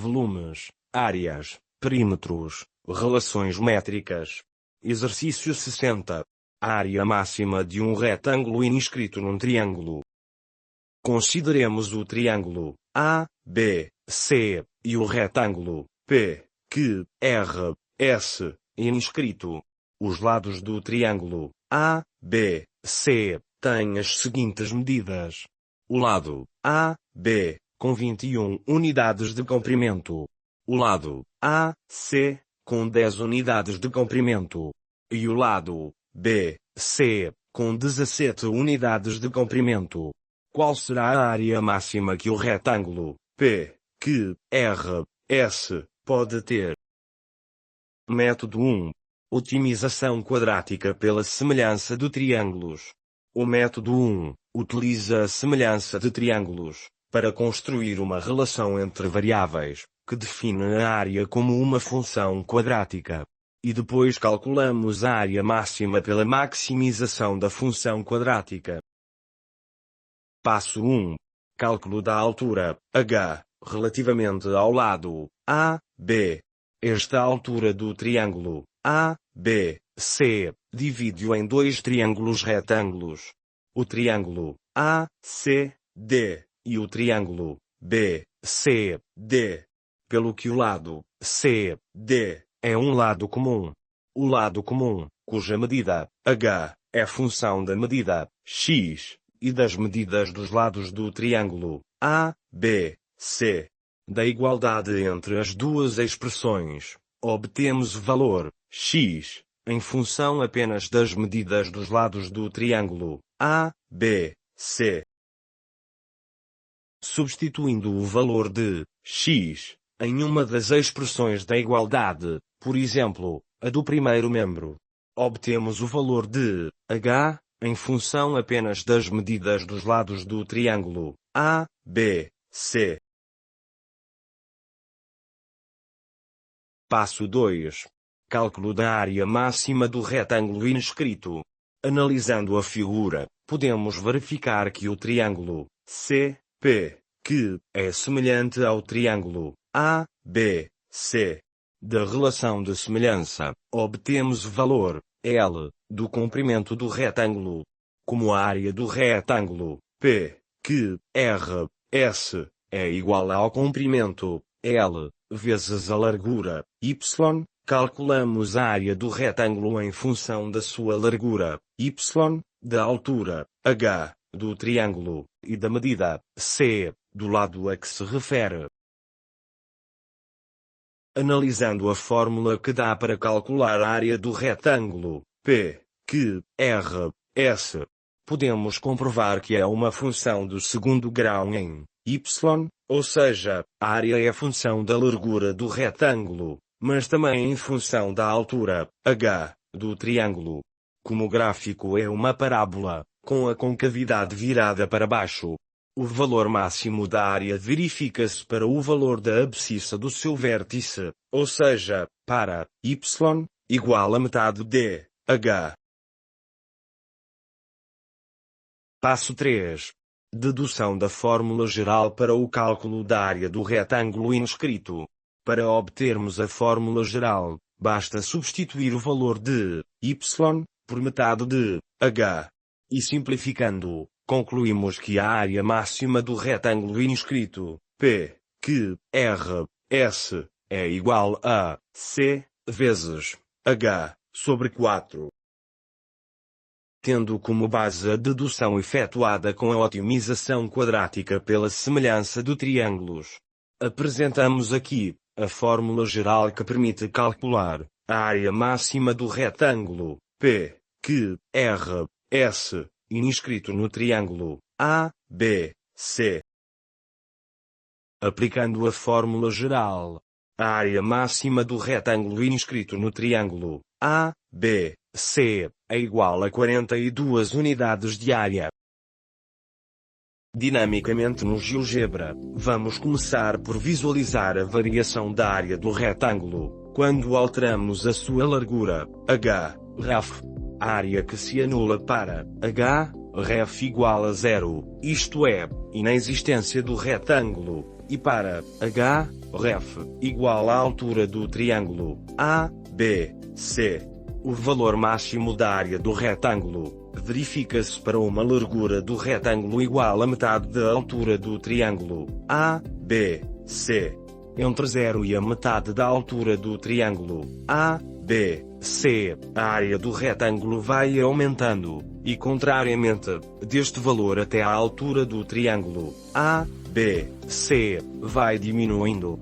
volumes, áreas, perímetros, relações métricas. Exercício 60. Área máxima de um retângulo inscrito num triângulo. Consideremos o triângulo A, B, C, e o retângulo P, Q, R, S, inscrito. Os lados do triângulo A, B, C têm as seguintes medidas. O lado A, B, com 21 unidades de comprimento. O lado A, C, com 10 unidades de comprimento. E o lado B, C, com 17 unidades de comprimento. Qual será a área máxima que o retângulo P, Q, R, S pode ter? Método 1. Otimização quadrática pela semelhança de triângulos. O método 1 utiliza a semelhança de triângulos para construir uma relação entre variáveis, que define a área como uma função quadrática. E depois calculamos a área máxima pela maximização da função quadrática. Passo 1. Cálculo da altura, h, relativamente ao lado A, B. Esta altura do triângulo A, B, C, divide-o em dois triângulos retângulos. O triângulo A, C, D, e o triângulo B, C, D. Pelo que o lado C, D, é um lado comum. O lado comum, cuja medida, h, é função da medida, x, e das medidas dos lados do triângulo A, B, C. Da igualdade entre as duas expressões, obtemos o valor x, em função apenas das medidas dos lados do triângulo A, B, C. Substituindo o valor de x em uma das expressões da igualdade, por exemplo, a do primeiro membro, obtemos o valor de h, em função apenas das medidas dos lados do triângulo A, B, C. Passo 2. Cálculo da área máxima do retângulo inscrito. Analisando a figura, podemos verificar que o triângulo C, P, Q é semelhante ao triângulo A, B, C. Da relação de semelhança, obtemos o valor L do comprimento do retângulo. Como a área do retângulo P, Q, R, S é igual ao comprimento L vezes a largura y, calculamos a área do retângulo em função da sua largura y, da altura h do triângulo e da medida c do lado a que se refere. Analisando a fórmula que dá para calcular a área do retângulo P, Q, R, S, podemos comprovar que é uma função do segundo grau em y, ou seja, a área é função da largura do retângulo, mas também em função da altura h do triângulo. Como o gráfico é uma parábola, com a concavidade virada para baixo, o valor máximo da área verifica-se para o valor da abscissa do seu vértice, ou seja, para y igual a metade de h. Passo 3. Dedução da fórmula geral para o cálculo da área do retângulo inscrito. Para obtermos a fórmula geral, basta substituir o valor de y por metade de h. E simplificando, concluímos que a área máxima do retângulo inscrito, P, Q, R, S, é igual a C vezes h sobre 4. Tendo como base a dedução efetuada com a otimização quadrática pela semelhança de triângulos, apresentamos aqui a fórmula geral que permite calcular a área máxima do retângulo P, Q, R, S, inscrito no triângulo A, B, C. Aplicando a fórmula geral, a área máxima do retângulo inscrito no triângulo A, B, C é igual a 42 unidades de área. Dinamicamente no GeoGebra, vamos começar por visualizar a variação da área do retângulo, quando alteramos a sua largura, h, ref. A área que se anula para h, ref igual a 0, isto é, inexistência do retângulo, E para h, ref, igual à altura do triângulo ABC, o valor máximo da área do retângulo verifica-se para uma largura do retângulo igual a metade da altura do triângulo ABC. Entre 0 e a metade da altura do triângulo ABC, a área do retângulo vai aumentando, e contrariamente, deste valor até à altura do triângulo ABC, vai diminuindo.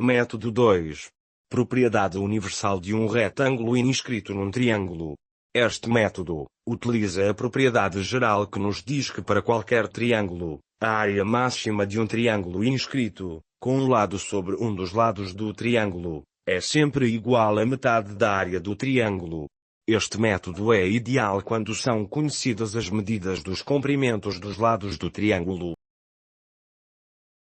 Método 2. Propriedade universal de um retângulo inscrito num triângulo. Este método utiliza a propriedade geral que nos diz que para qualquer triângulo, a área máxima de um triângulo inscrito, com um lado sobre um dos lados do triângulo, é sempre igual à metade da área do triângulo. Este método é ideal quando são conhecidas as medidas dos comprimentos dos lados do triângulo.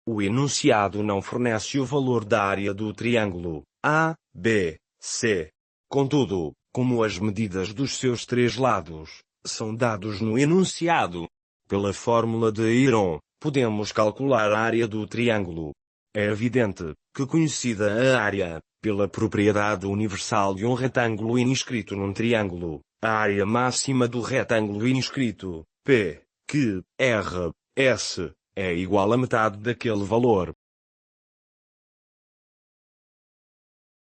O enunciado não fornece o valor da área do triângulo ABC. Contudo, como as medidas dos seus três lados são dados no enunciado, pela fórmula de Heron, podemos calcular a área do triângulo. É evidente que, conhecida a área, pela propriedade universal de um retângulo inscrito num triângulo, a área máxima do retângulo inscrito, P, Q, R, S, é igual a metade daquele valor.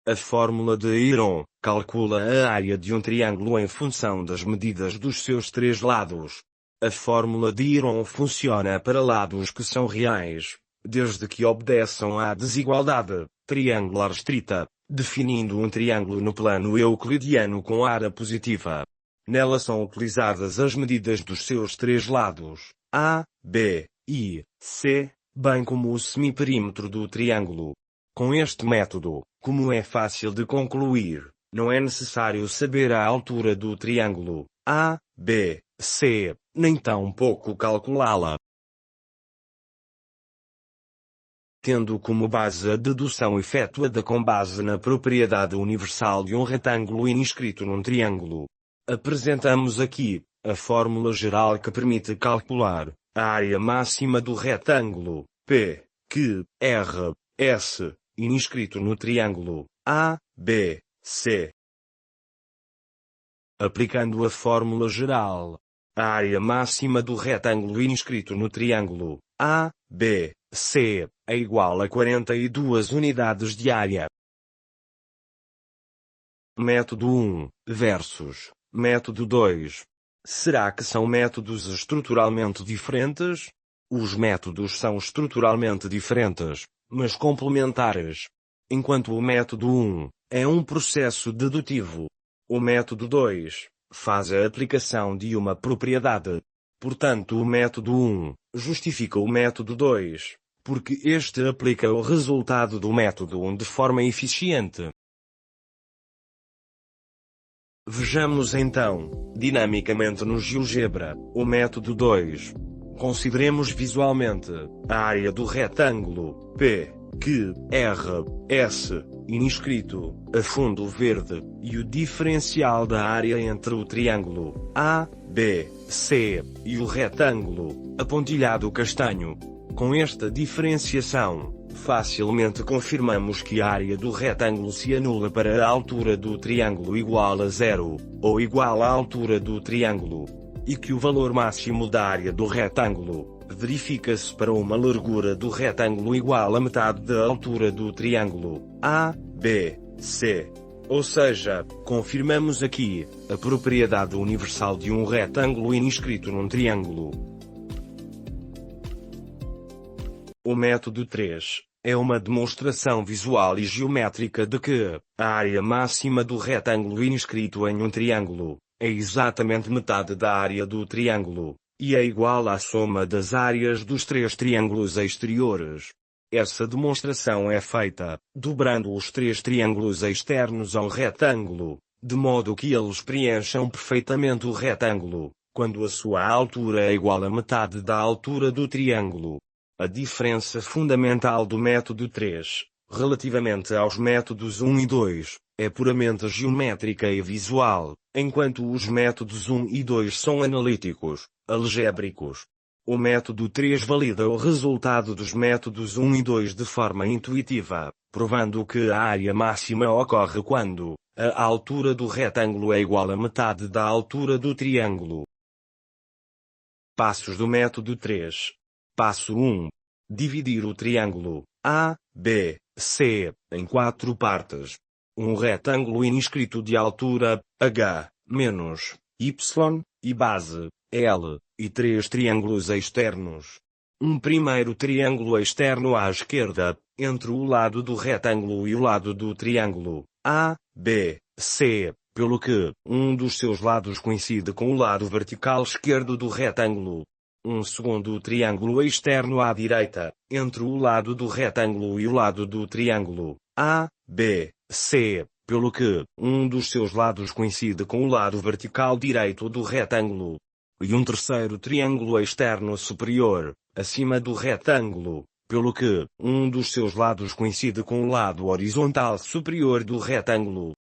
A fórmula de Heron calcula a área de um triângulo em função das medidas dos seus três lados. A fórmula de Heron funciona para lados que são reais, desde que obedeçam à desigualdade triangular estrita, definindo um triângulo no plano euclidiano com área positiva. Nela são utilizadas as medidas dos seus três lados, A, B e C, bem como o semiperímetro do triângulo. Com este método, como é fácil de concluir, não é necessário saber a altura do triângulo A, B, C, nem tampouco calculá-la. Tendo como base a dedução efetuada com base na propriedade universal de um retângulo inscrito num triângulo, apresentamos aqui a fórmula geral que permite calcular a área máxima do retângulo P, Q, R, S, inscrito no triângulo A, B, C. Aplicando a fórmula geral, a área máxima do retângulo inscrito no triângulo A, B, C é igual a 42 unidades de área. Método 1 versus Método 2. Será que são métodos estruturalmente diferentes? Os métodos são estruturalmente diferentes, mas complementares. Enquanto o método 1 é um processo dedutivo, o método 2 faz a aplicação de uma propriedade. Portanto, o método 1 justifica o método 2, porque este aplica o resultado do método 1 de forma eficiente. Vejamos então, dinamicamente no GeoGebra, o método 2. Consideremos visualmente a área do retângulo P, Q, R, S, inscrito a fundo verde, e o diferencial da área entre o triângulo A, B, C e o retângulo apontilhado castanho. Com esta diferenciação, facilmente confirmamos que a área do retângulo se anula para a altura do triângulo igual a 0, ou igual à altura do triângulo, e que o valor máximo da área do retângulo verifica-se para uma largura do retângulo igual a metade da altura do triângulo A, B, C. Ou seja, confirmamos aqui a propriedade universal de um retângulo inscrito num triângulo. O método 3 é uma demonstração visual e geométrica de que a área máxima do retângulo inscrito em um triângulo é exatamente metade da área do triângulo, e é igual à soma das áreas dos três triângulos exteriores. Essa demonstração é feita dobrando os três triângulos externos ao retângulo, de modo que eles preencham perfeitamente o retângulo, quando a sua altura é igual à metade da altura do triângulo. A diferença fundamental do método 3, relativamente aos métodos 1 e 2, é puramente geométrica e visual, enquanto os métodos 1 e 2 são analíticos, algébricos. O método 3 valida o resultado dos métodos 1 e 2 de forma intuitiva, provando que a área máxima ocorre quando a altura do retângulo é igual à metade da altura do triângulo. Passos do método 3. Passo 1. Dividir o triângulo A, B, C em 4 partes. Um retângulo inscrito de altura H, menos Y, e base L, e 3 triângulos externos. Um primeiro triângulo externo à esquerda, entre o lado do retângulo e o lado do triângulo A, B, C, pelo que um dos seus lados coincide com o lado vertical esquerdo do retângulo. Um segundo triângulo externo à direita, entre o lado do retângulo e o lado do triângulo A, B, C, pelo que um dos seus lados coincide com o lado vertical direito do retângulo. E um terceiro triângulo externo superior, acima do retângulo, pelo que um dos seus lados coincide com o lado horizontal superior do retângulo.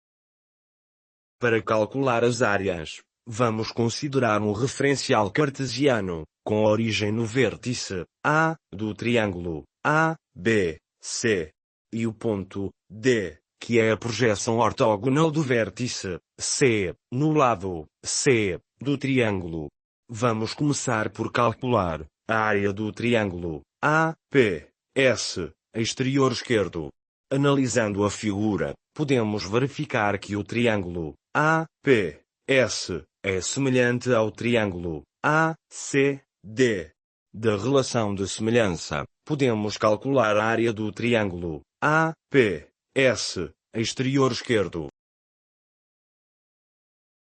Para calcular as áreas, vamos considerar um referencial cartesiano, com origem no vértice A do triângulo A, B, C, e o ponto D, que é a projeção ortogonal do vértice C, no lado C do triângulo. Vamos começar por calcular a área do triângulo APS, exterior esquerdo. Analisando a figura, podemos verificar que o triângulo APS é semelhante ao triângulo ACD. Da relação de semelhança, podemos calcular a área do triângulo APS, exterior esquerdo.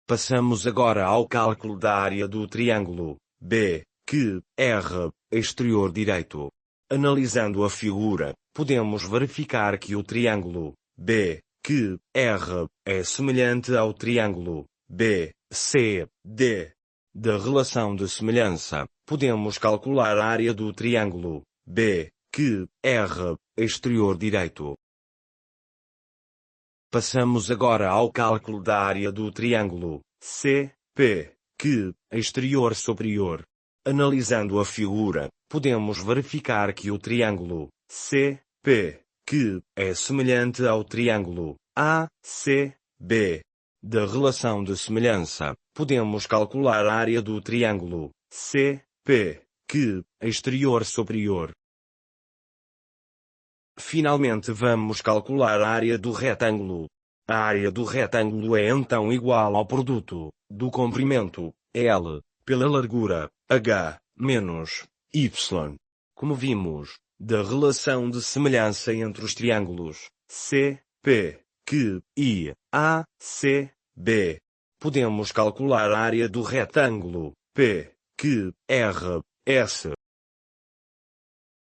Passamos agora ao cálculo da área do triângulo BQR, exterior direito. Analisando a figura, podemos verificar que o triângulo BQR é semelhante ao triângulo BCD. Da relação de semelhança, podemos calcular a área do triângulo BQR, exterior direito. Passamos agora ao cálculo da área do triângulo CPQ, exterior superior. Analisando a figura, podemos verificar que o triângulo CPQ é semelhante ao triângulo ACB. Da relação de semelhança, podemos calcular a área do triângulo CPQ, exterior superior. Finalmente vamos calcular a área do retângulo. A área do retângulo é então igual ao produto do comprimento L pela largura H menos Y. Como vimos, da relação de semelhança entre os triângulos CPQ e ACB, podemos calcular a área do retângulo PQRS.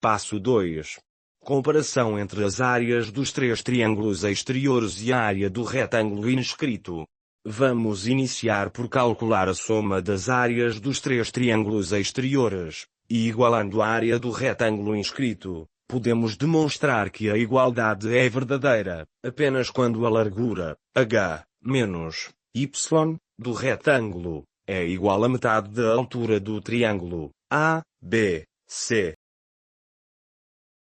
Passo 2. Comparação entre as áreas dos 3 triângulos exteriores e a área do retângulo inscrito. Vamos iniciar por calcular a soma das áreas dos 3 triângulos exteriores, e igualando a área do retângulo inscrito, podemos demonstrar que a igualdade é verdadeira, apenas quando a largura, H, menos Y, do retângulo, é igual à metade da altura do triângulo, A, B, C.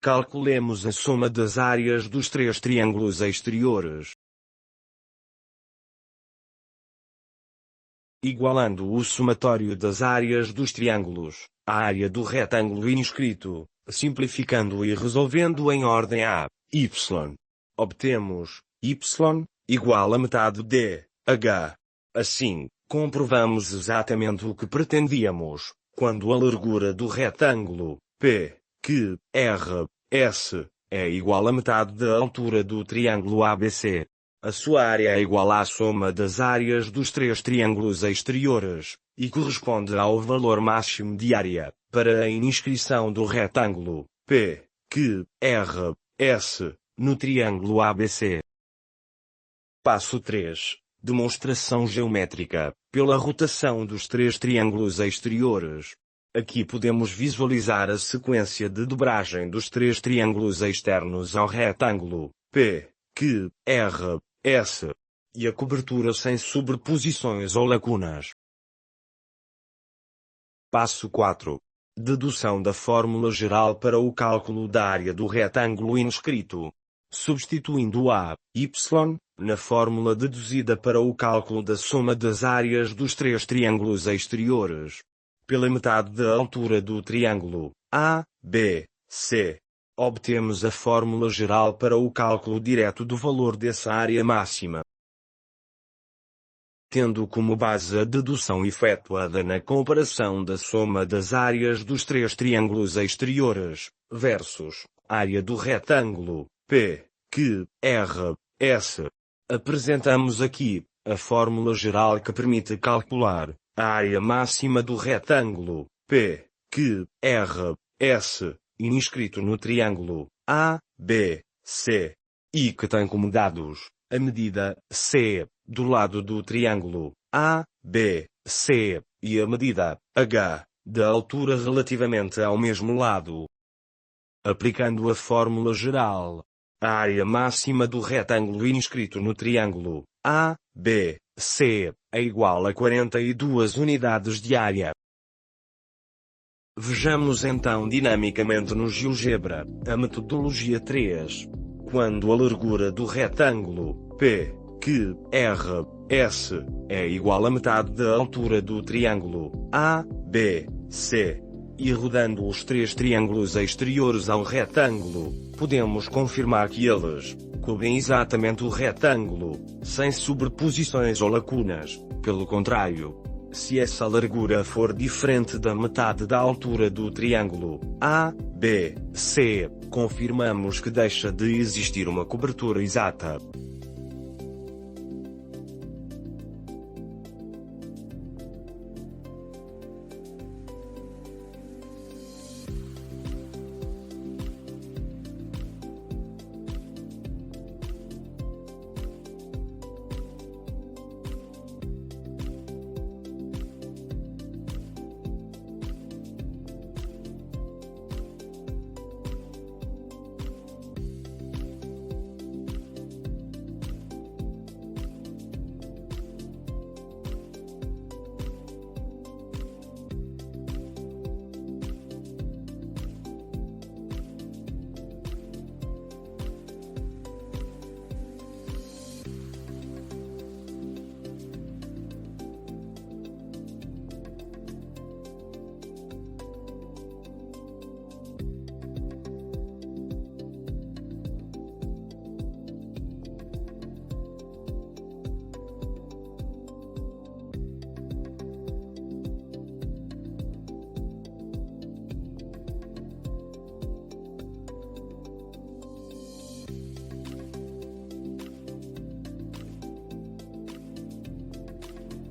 Calculemos a soma das áreas dos 3 triângulos exteriores. Igualando o somatório das áreas dos triângulos, a área do retângulo inscrito, simplificando e resolvendo em ordem A, Y. Obtemos Y igual a metade de H. Assim, comprovamos exatamente o que pretendíamos, quando a largura do retângulo P, Q, R, S, é igual a metade da altura do triângulo ABC. A sua área é igual à soma das áreas dos 3 triângulos exteriores, e corresponde ao valor máximo de área, para a inscrição do retângulo P, Q, R, S, no triângulo ABC. Passo 3. Demonstração geométrica, pela rotação dos três triângulos exteriores. Aqui podemos visualizar a sequência de dobragem dos três triângulos externos ao retângulo, P, Q, R, S. E a cobertura sem sobreposições ou lacunas. Passo 4. Dedução da fórmula geral para o cálculo da área do retângulo inscrito. Substituindo a, y, na fórmula deduzida para o cálculo da soma das áreas dos três triângulos exteriores, pela metade da altura do triângulo, A, B, C, obtemos a fórmula geral para o cálculo direto do valor dessa área máxima. Tendo como base a dedução efetuada na comparação da soma das áreas dos três triângulos exteriores, versus área do retângulo, P, Q, R, S. Apresentamos aqui a fórmula geral que permite calcular a área máxima do retângulo, P, Q, R, S, inscrito no triângulo, A, B, C, e que tem como dados a medida C, do lado do triângulo, A, B, C, e a medida H, da altura relativamente ao mesmo lado. Aplicando a fórmula geral, a área máxima do retângulo inscrito no triângulo, A, B, C, é igual a 42 unidades de área. Vejamos então dinamicamente no GeoGebra, a metodologia 3. Quando a largura do retângulo, P, Q, R, S, é igual a metade da altura do triângulo, A, B, C, e rodando os três triângulos exteriores ao retângulo, podemos confirmar que eles cobrem exatamente o retângulo, sem sobreposições ou lacunas. Pelo contrário, se essa largura for diferente da metade da altura do triângulo, A, B, C, confirmamos que deixa de existir uma cobertura exata.